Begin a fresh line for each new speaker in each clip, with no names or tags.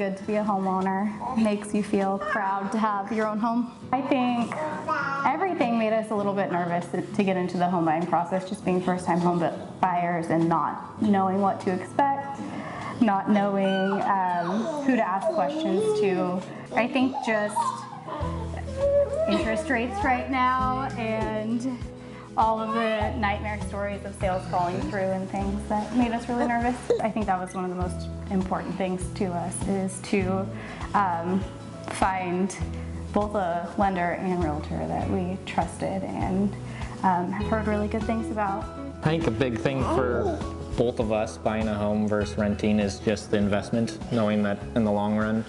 good to be a homeowner. It makes you feel proud to have your own home. I think everything made us a little bit nervous to get into the home buying process, just being first-time home buyers and not knowing what to expect, not knowing who to ask questions to. I think just interest rates right now and all of the nightmare stories of sales falling through and things that made us really nervous. I think that was one of the most important things to us, is to find both a lender and realtor that we trusted and have heard really good things about.
I think a big thing for both of us buying a home versus renting is just the investment, knowing that in the long run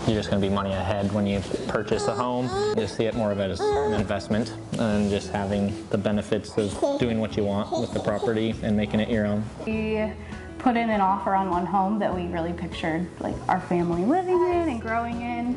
you're just going to be money ahead when you purchase a home. Just see it more of it as an investment and just having the benefits of doing what you want with the property and making it your own.
We put in an offer on one home that we really pictured like our family living in and growing in,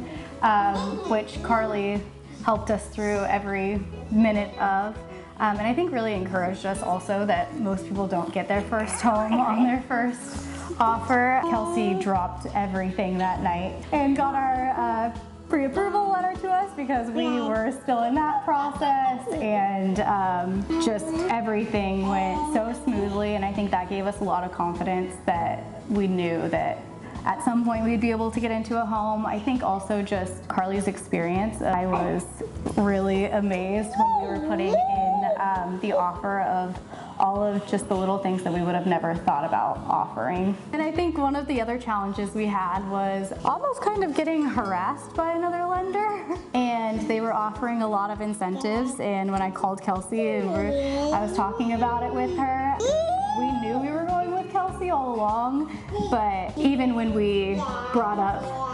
which Carly helped us through every minute of. And I think really encouraged us also that most people don't get their first home on their first offer. Kelsey dropped everything that night and got our pre-approval letter to us because we were still in that process, and just everything went so smoothly, and I think that gave us a lot of confidence that we knew that at some point we'd be able to get into a home. I think also just Carly's experience. I was really amazed when we were putting in the offer of all of just the little things that we would have never thought about offering. And I think one of the other challenges we had was almost kind of getting harassed by another lender. And they were offering a lot of incentives, and when I called Kelsey and I was talking about it with her, we knew we were going with Kelsey all along, but even when we brought up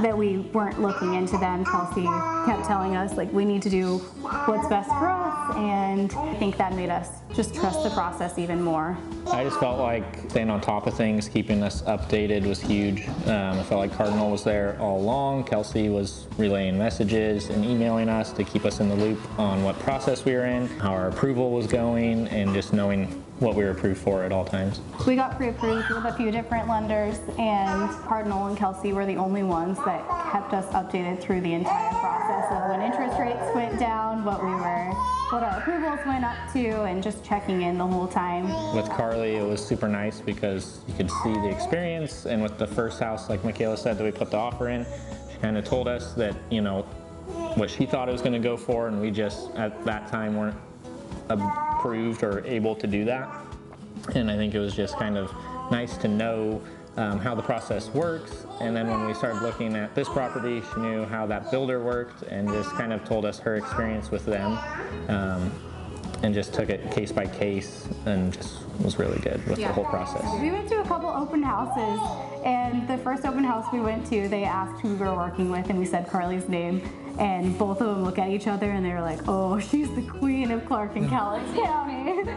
that we weren't looking into them, Kelsey kept telling us like we need to do what's best for us, and I think that made us just trust the process even more.
I just felt like staying on top of things, keeping us updated was huge. I felt like Cardinal was there all along. Kelsey was relaying messages and emailing us to keep us in the loop on what process we were in, how our approval was going, and just knowing what we were approved for at all times.
We got pre-approved with a few different lenders, and Cardinal and Kelsey were the only ones that kept us updated through the entire process of when interest rates went down, what our approvals went up to, and just checking in the whole time.
With Carly, it was super nice because you could see the experience, and with the first house, like Michaela said, that we put the offer in, she kind of told us that, you know, what she thought it was going to go for, and we just at that time weren't approved or able to do that. And I think it was just kind of nice to know how the process works, and then when we started looking at this property, she knew how that builder worked and just kind of told us her experience with them, and just took it case by case and just was really good with the whole process.
We went to a couple open houses, and the first open house we went to, they asked who we were working with, and we said Carly's name, and both of them looked at each other and they were like, oh, she's the queen of Clark and Cowlitz County.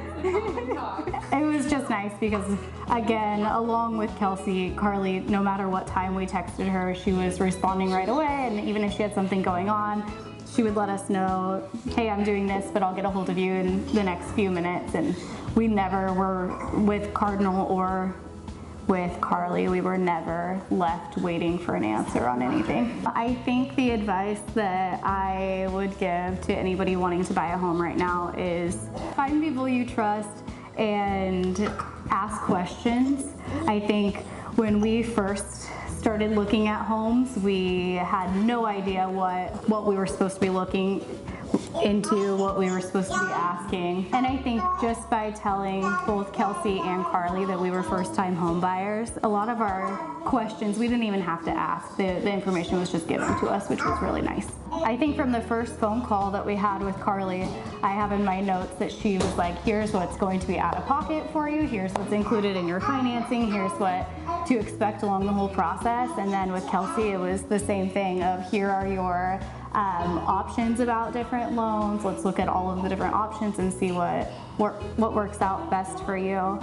It was just nice because, again, along with Kelsey, Carly, no matter what time we texted her, she was responding right away, and even if she had something going on, she would let us know, hey, I'm doing this, but I'll get a hold of you in the next few minutes. And we never were, with Cardinal or with Carly, we were never left waiting for an answer on anything. I think the advice that I would give to anybody wanting to buy a home right now is find people you trust and ask questions. I think when we first started looking at homes, we had no idea what we were supposed to be looking into, what we were supposed to be asking. And I think just by telling both Kelsey and Carly that we were first-time home buyers, a lot of our questions we didn't even have to ask. The information was just given to us, which was really nice. I think from the first phone call that we had with Carly, I have in my notes that she was like, here's what's going to be out of pocket for you, here's what's included in your financing, here's what to expect along the whole process. And then with Kelsey, it was the same thing of here are your options about different loans. Let's look at all of the different options and see what works out best for you.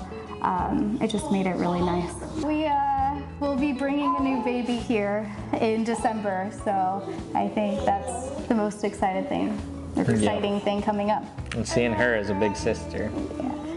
It just made it really nice. We will be bringing a new baby here in December, so I think that's the most exciting thing coming up.
And seeing her as a big sister.
Yeah.